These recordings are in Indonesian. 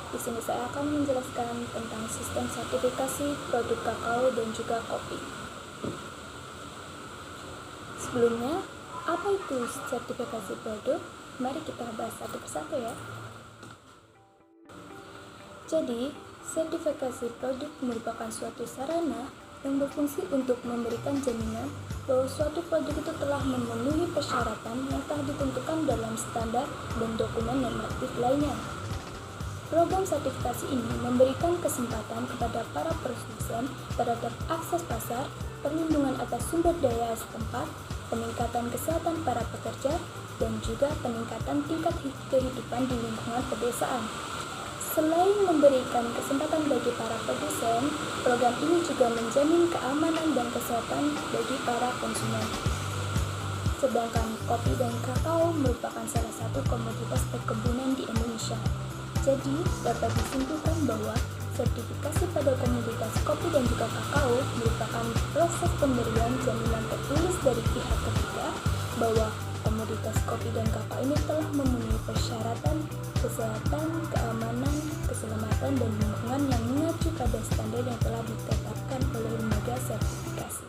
Di sini saya akan menjelaskan tentang sistem sertifikasi produk kakao dan juga kopi. Sebelumnya, apa itu sertifikasi produk? Mari kita bahas satu persatu ya. Jadi, sertifikasi produk merupakan suatu sarana yang berfungsi untuk memberikan jaminan bahwa suatu produk itu telah memenuhi persyaratan yang telah ditentukan dalam standar dan dokumen normatif lainnya. Program sertifikasi ini memberikan kesempatan kepada para produsen terhadap akses pasar, perlindungan atas sumber daya setempat, peningkatan kesehatan para pekerja, dan juga peningkatan tingkat kehidupan di lingkungan pedesaan. Selain memberikan kesempatan bagi para produsen, program ini juga menjamin keamanan dan kesehatan bagi para konsumen. Sedangkan kopi dan kakao merupakan salah satu komoditas perkebunan di Indonesia. Jadi, dapat disimpulkan bahwa sertifikasi pada komoditas kopi dan juga kakao merupakan proses pemberian jaminan tertulis dari pihak ketiga bahwa komoditas kopi dan kakao ini telah memenuhi persyaratan kesehatan, keamanan, keselamatan, dan lingkungan yang mengacu pada standar yang telah ditetapkan oleh lembaga sertifikasi.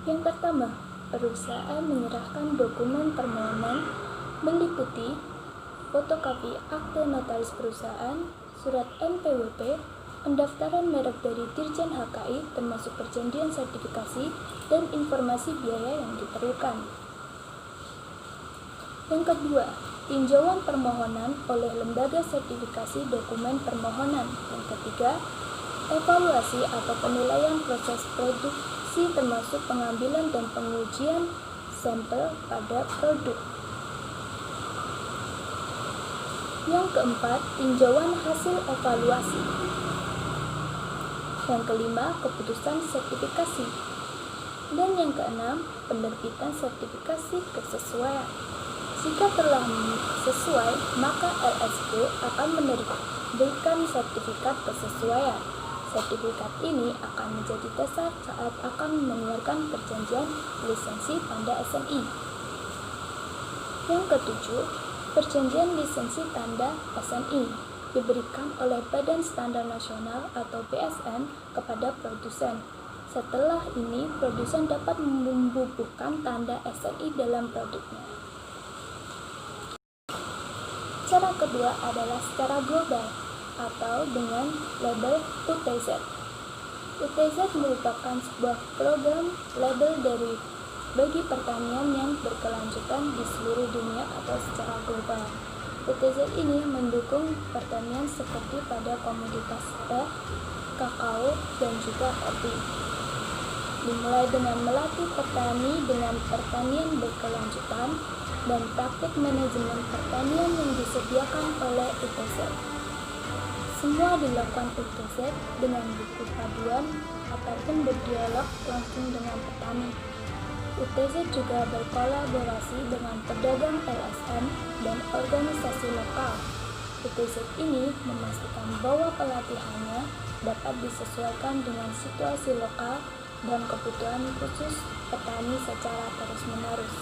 Yang pertama, perusahaan menyerahkan dokumen permohonan meliputi fotokopi akte notaris perusahaan, surat NPWP, pendaftaran merek dari Dirjen HKI termasuk perjanjian sertifikasi, dan informasi biaya yang diperlukan. Yang kedua, tinjauan permohonan oleh lembaga sertifikasi dokumen permohonan. Yang ketiga, evaluasi atau penilaian proses produksi termasuk pengambilan dan pengujian sampel pada produk. Yang keempat, tinjauan hasil evaluasi. Yang kelima, keputusan sertifikasi. Dan yang keenam, penerbitan sertifikasi kesesuaian. Jika telah sesuai, maka LSP akan menerbitkan sertifikat kesesuaian. Sertifikat ini akan menjadi dasar saat akan mengeluarkan perjanjian lisensi tanda SNI. Yang ketujuh, perjanjian lisensi tanda SNI diberikan oleh Badan Standar Nasional atau BSN kepada produsen. Setelah ini, produsen dapat membubuhkan tanda SNI dalam produknya. Cara kedua adalah secara global atau dengan label UTZ. UTZ merupakan sebuah program label dari bagi pertanian yang berkelanjutan di seluruh dunia atau secara global. UTZ ini mendukung pertanian seperti pada komoditas teh, kakao, dan juga kopi. Dimulai dengan melatih petani dengan pertanian berkelanjutan dan praktik manajemen pertanian yang disediakan oleh UTZ. Semua dilakukan UTZ dengan buku paduan ataupun berdialog langsung dengan petani. UTZ juga berkolaborasi dengan pedagang LSM dan organisasi lokal. UTZ ini memastikan bahwa pelatihannya dapat disesuaikan dengan situasi lokal dan kebutuhan khusus petani secara terus-menerus.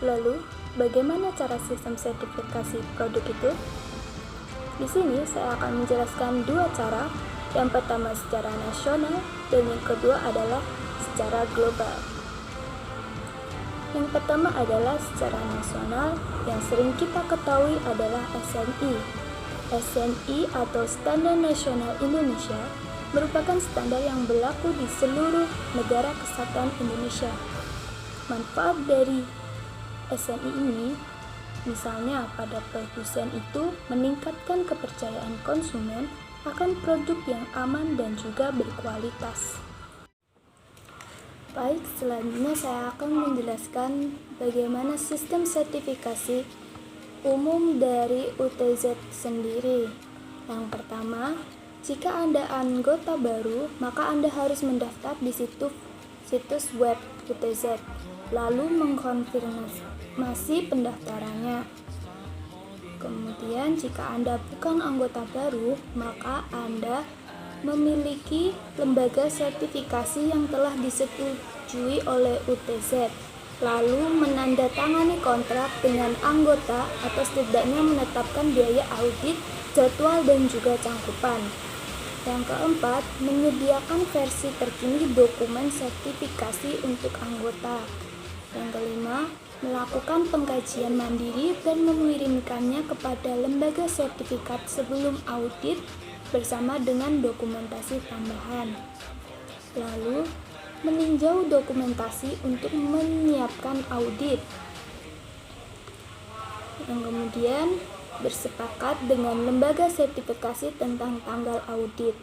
Lalu, bagaimana cara sistem sertifikasi produk itu? Di sini saya akan menjelaskan dua cara. Yang pertama secara nasional dan yang kedua adalah secara global. Yang pertama adalah secara nasional, yang sering kita ketahui adalah SNI. SNI atau Standar Nasional Indonesia merupakan standar yang berlaku di seluruh negara kesatuan Indonesia. Manfaat dari SNI ini, misalnya pada produsen itu meningkatkan kepercayaan konsumen akan produk yang aman dan juga berkualitas. Baik, selanjutnya saya akan menjelaskan bagaimana sistem sertifikasi umum dari UTZ sendiri. Yang pertama, jika Anda anggota baru, maka Anda harus mendaftar di situs web UTZ, lalu mengkonfirmasi pendaftarannya. Kemudian, jika Anda bukan anggota baru, maka Anda memiliki lembaga sertifikasi yang telah disetujui oleh UTZ. lalu menandatangani kontrak dengan anggota atau setidaknya menetapkan biaya audit, jadwal, dan juga cangkupan. Yang keempat, menyediakan versi terkini dokumen sertifikasi untuk anggota. Yang kelima, melakukan pengkajian mandiri dan mengirimkannya kepada lembaga sertifikat sebelum audit bersama dengan dokumentasi tambahan. Lalu, meninjau dokumentasi untuk menyiapkan audit. Yang kemudian, bersepakat dengan lembaga sertifikasi tentang tanggal audit.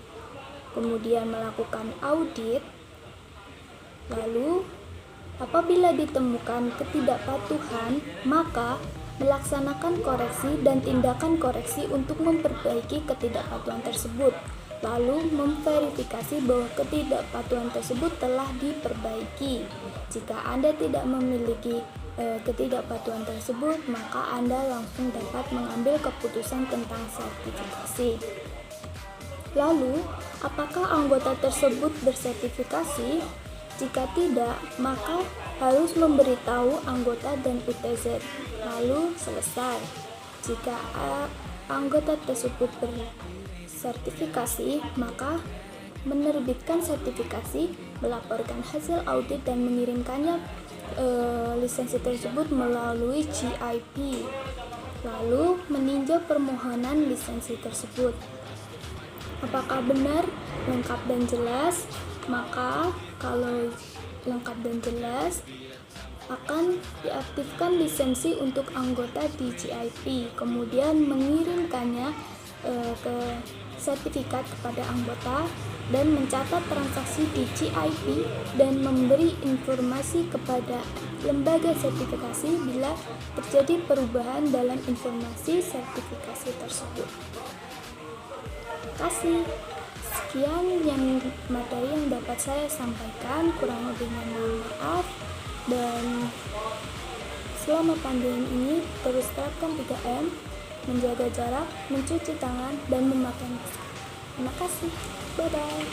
Kemudian melakukan audit. Lalu, apabila ditemukan ketidakpatuhan, maka melaksanakan koreksi dan tindakan koreksi untuk memperbaiki ketidakpatuhan tersebut. Lalu memverifikasi bahwa ketidakpatuhan tersebut telah diperbaiki. Jika Anda tidak memiliki ketidakpatuhan tersebut, maka Anda langsung dapat mengambil keputusan tentang sertifikasi. Lalu, apakah anggota tersebut bersertifikasi? Jika tidak, maka harus memberitahu anggota dan UTZ. Lalu selesai. Jika anggota tersebut bersertifikasi, maka menerbitkan sertifikasi, melaporkan hasil audit dan mengirimkannya lisensi tersebut melalui GIP. Lalu meninjau permohonan lisensi tersebut. Apakah benar, lengkap dan jelas? Maka kalau lengkap dan jelas, akan diaktifkan lisensi untuk anggota di GIP, kemudian mengirimkannya ke sertifikat kepada anggota dan mencatat transaksi di GIP dan memberi informasi kepada lembaga sertifikasi bila terjadi perubahan dalam informasi sertifikasi tersebut. Terima kasih. Sekian materi yang dapat saya sampaikan, kurang lebihnya mohon maaf, dan selama pandemi ini terus terapkan 3M, menjaga jarak, mencuci tangan, dan memakai masker. Terima kasih. Bye-bye.